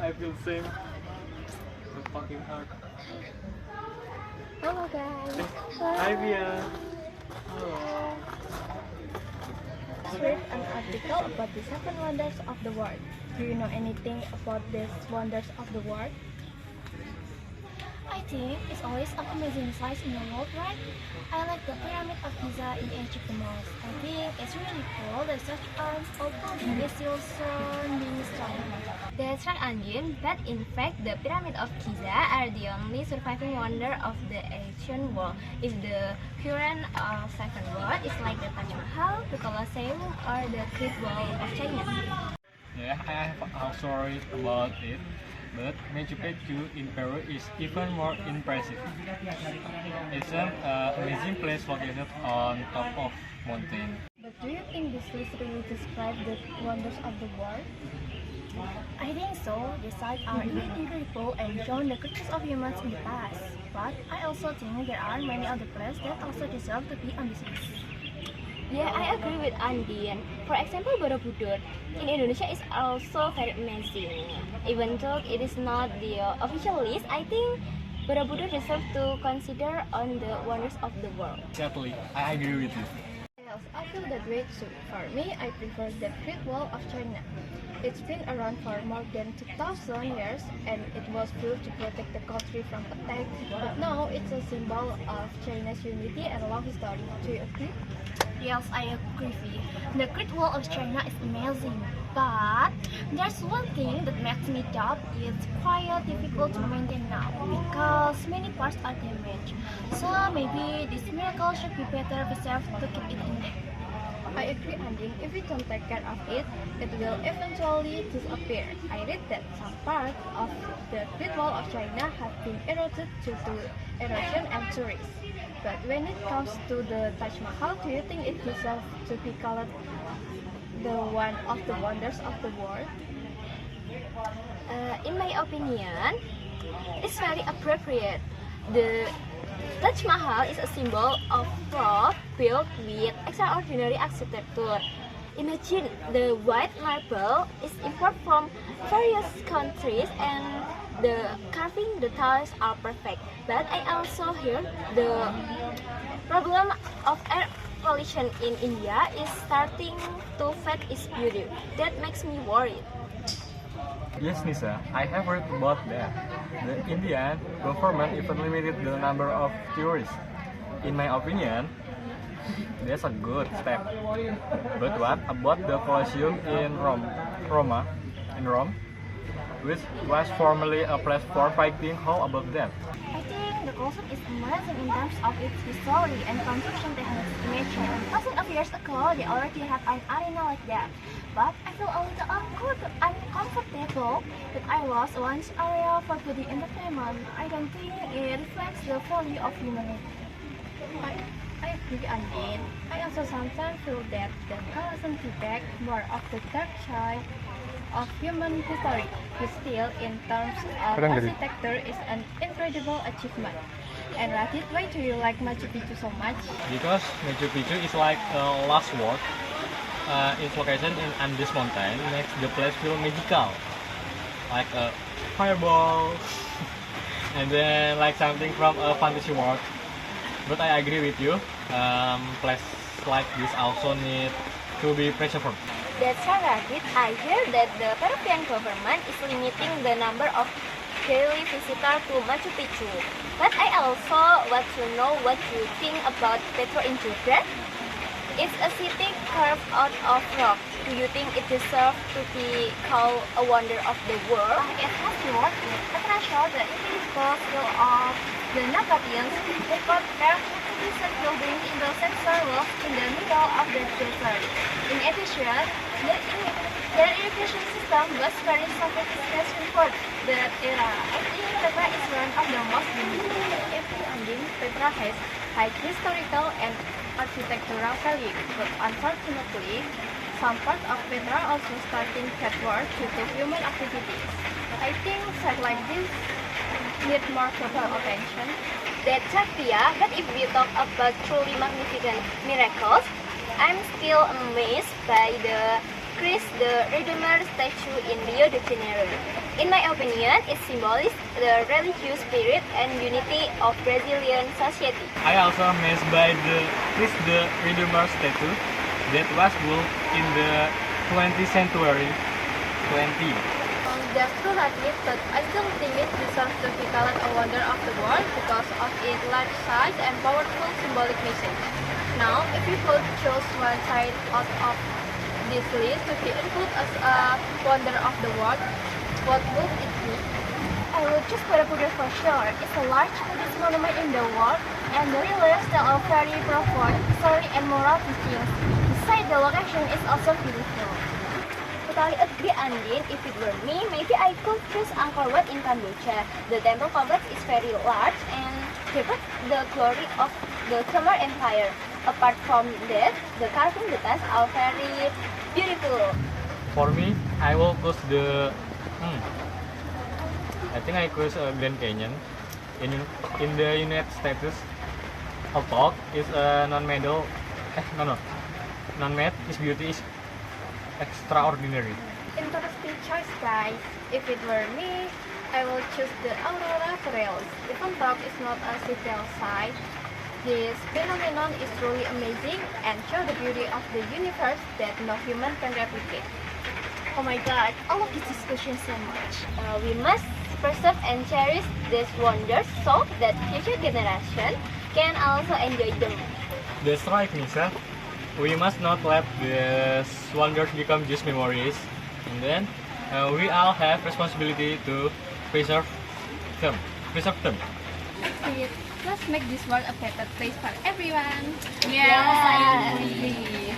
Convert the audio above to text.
I feel same. The fucking hard. Hello guys. Hi Via. Hello. Read an article about the seven wonders of the world. Do you know anything about these wonders of the world? I think it's always an amazing sight in the world, right? I like the Pyramid of Giza in Egypt the most. I think it's really cool that such arms although it is still surrounding stone. That's right, Anjin, but in fact the Pyramid of Giza are the only surviving wonder of the ancient world. If the current seven world is like the Taj Mahal, the Colosseum, or the Great Wall of China. Yeah, I have also read about it, but Machu Picchu in Peru is even more impressive. It's an amazing place located on top of mountain. But do you think this list really describes the wonders of the world? I think so. The sites are incredible and show the greatness of humans in the past. But I also think there are many other places that also deserve to be on this list. Yeah, I agree with Andin. For example, Borobudur in Indonesia is also very amazing. Even though it is not the official list, I think Borobudur deserves to consider on the wonders of the world. Exactly, I agree with you. Yes, I feel that way too. For me, I prefer the Great Wall of China. It's been around for more than 2,000 years and it was built to protect the country from attack. But now it's a symbol of China's unity and long history. Do you agree? Yes, I agree. The Great Wall of China is amazing, but there's one thing that makes me doubt it's quite difficult to maintain now because many parts are damaged. So maybe this miracle should be better preserved to keep it intact. I agree, Andin. If we don't take care of it, it will eventually disappear. I read that some parts of the Great Wall of China have been eroded due to erosion and tourists. But when it comes to the Taj Mahal, do you think it deserves to be called the one of the wonders of the world? In my opinion, it's very appropriate. The Taj Mahal is a symbol of wealth built with extraordinary architecture. Imagine the white marble is imported from various countries and the carving details are perfect. But I also hear the problem of air pollution in India is starting to affect its beauty. That makes me worried. Yes, Nisa, I have read about that. The Indian government even limited the number of tourists. In my opinion, that's a good step. But what about the Colosseum in Rome, which was formerly a place for fighting? How about that? I think the Colosseum is amazing in terms of its history and construction techniques. Imagine, thousands of years ago, they already had an arena like that. But I feel a little uncomfortable that I lost once area for body entertainment. I don't think it reflects the value of humanity. I agree, Andin. I also sometimes feel that the Colosseum depicts more of the dark side of human history, but still, in terms of architecture, is an incredible achievement. And Radit, why do you like Machu Picchu so much? Because Machu Picchu is like a last word. Its location in Andes Mountain makes the place feel magical, like a fireball, and then like something from a fantasy world. But I agree with you. Place like this also need to be preserved. That's right. I hear that the Peruvian government is limiting the number of daily visitors to Machu Picchu. But I also want to know what you think about Petra in Jordan. It's a city carved out of rock. Do you think it deserves to be called a wonder of the world? It has been worth it. Petra showed the incredible skill of the Nabateans. They got their magnificent buildings in the center walls in the middle of the desert. In addition, their irrigation system was very sophisticated for that era. I think Petra is one of the most demanding. Petra has high historical and architectural value, but unfortunately, some parts of Petra also starting to get worse due to human activities. I think sites like this need more global attention. That's right, Pia. But if we talk about truly magnificent miracles, I'm still amazed by the increase the Redeemer statue in Rio de Janeiro. In my opinion, it symbolizes the religious spirit and unity of Brazilian society. I also amazed by the Christ the Redeemer statue that was built in the 20th century. 20. That's true, Radit, but I still think it deserves to be called a wonder of the world because of its large size and powerful symbolic message. Now, if you could choose one side out of this list to be included as a wonder of the world, what would it be? I would choose Borobudur for sure. It's the largest Buddhist monument in the world and the relics tell a very profound story and moral teachings. Besides, the location is also beautiful. Totally agree, Andin. If it were me, maybe I could choose Angkor Wat in Cambodia. The temple complex is very large and reflects the glory of the Khmer Empire. Apart from that, the carving details are very beautiful. For me, I will choose the. I think I choose Grand Canyon. In the United States, although is a non-made. Non-made, its beauty is extraordinary. Interesting choice, guys. If it were me, I will choose the Aurora Borealis. Even though it's not a city sight, this phenomenon is truly amazing and shows the beauty of the universe that no human can replicate. Oh my god, I love this discussion so much. We must preserve and cherish these wonders so that future generations can also enjoy them. That's right, Nisa. We must not let these wonders become just memories, and then we all have responsibility to preserve them. Let's make this world a better place for everyone. Yes, I agree.